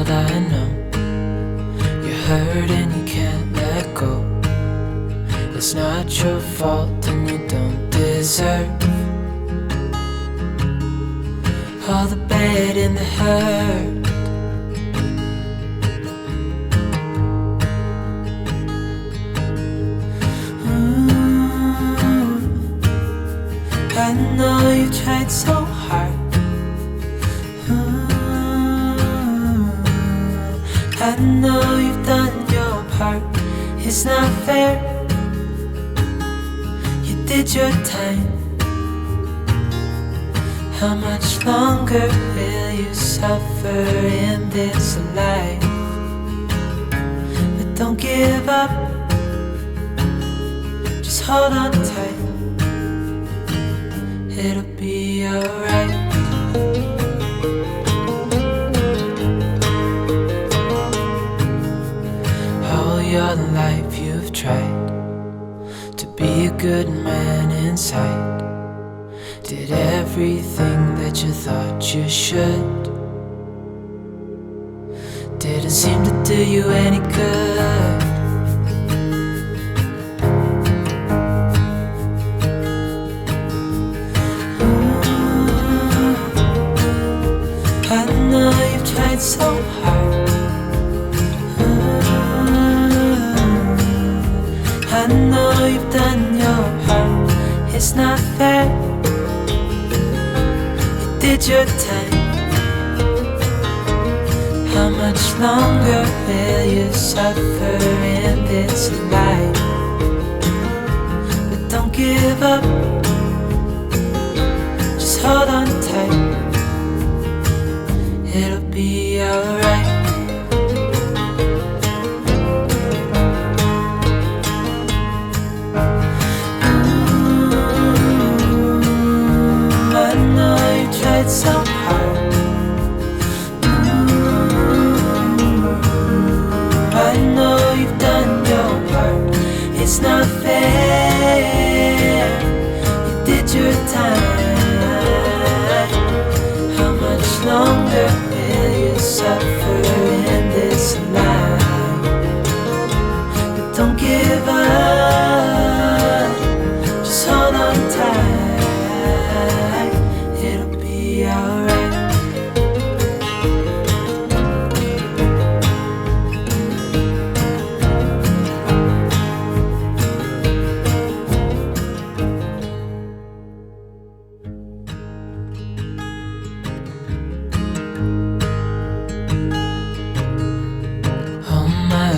child, I know. You're hurt and you can't let go. It's not your fault and you don't deserve all the bad and the hurt. I know you tried so hard. I know you've done your part. It's not fair. You did your time. How much longer will you suffer in this life? But don't give up. Just hold on tight. It'll be alright. All your life you've tried to be a good man inside. Did everything that you thought you should. Didn't seem to do you any good. I know you've tried so hard. I know you've done your part. It's not fair. You did your time. How much longer will you suffer in this life? But don't give up. Just hold on tight. It'll be alright. I know you tried so hard. I know you've done your part. It's not fair. You did your time. How much longer will you suffer in this life? But don't give up. Just hold on tight. It'll be alright.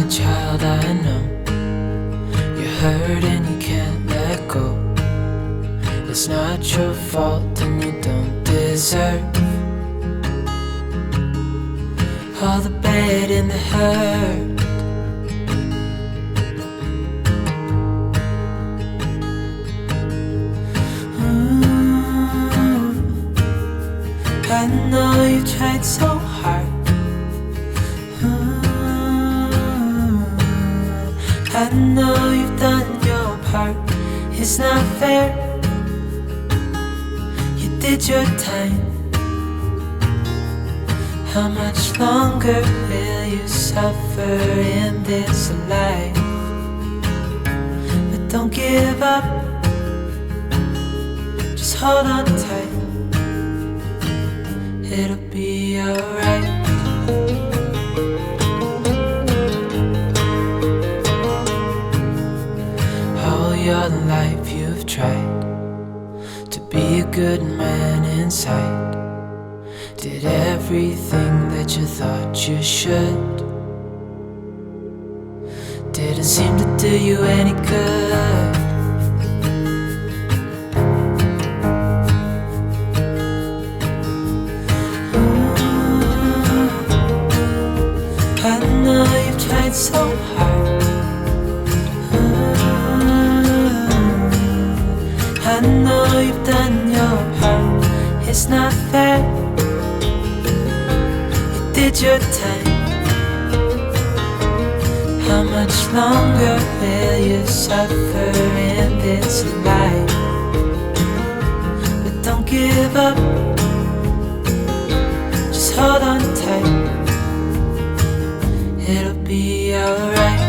Child, I know you're hurt and you can't let go. It's not your fault and you don't deserve all the bad and the hurt. I know you tried so hard. I know you've done your part. It's not fair. You did your time. How much longer will you suffer in this life? But don't give up. Just hold on tight. It'll be alright. Your life you've tried to be a good man inside. Did everything that you thought you should. Didn't seem to do you any good. I know you've tried so hard. I know you've done your part. It's not fair. You did your time. How much longer will you suffer in this life? But don't give up. Just hold on tight. it'll be alright.